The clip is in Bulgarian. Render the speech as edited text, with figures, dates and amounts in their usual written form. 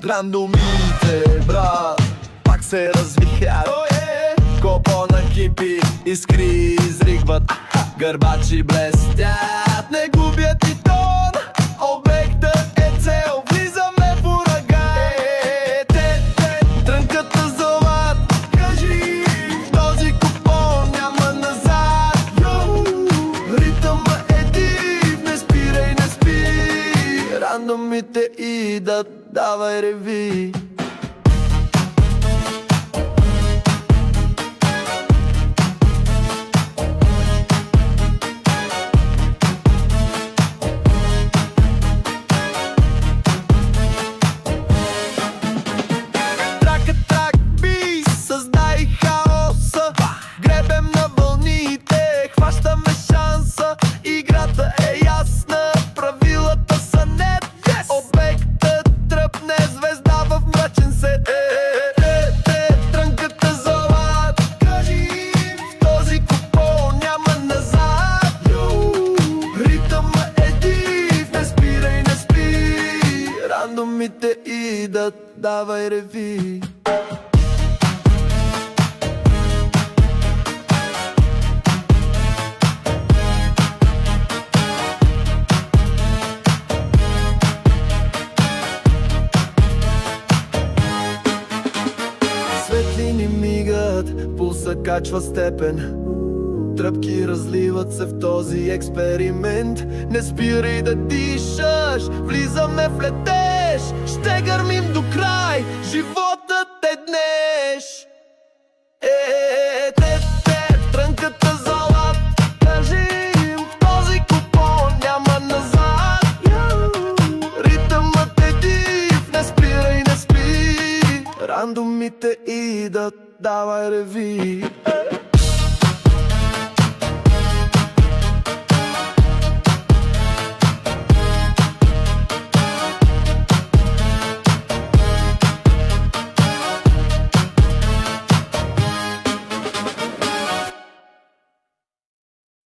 Рандомите, брат, пак се развихрят. Копо на кипи, искри изригват, гърбачи блестят, не губят и тон. Обектът е цел, влизаме в ураган. Те трънката зоват, кажи, този купон няма назад. Ритъма е див, не спирай, не спи. Рандомите идат, давай реви. Рандомите идат, давай реви. Светлини мигат, пулса качва степен, тръпки разливат се в този експеримент. Не спирай да дишаш, влизаме в летеж, ще гърмим до край, животът е днеш. Трънката залат, кажи им, този купон няма назад. Ритъмът е див, не спирай, не спи. Рандомите идат, давай реви.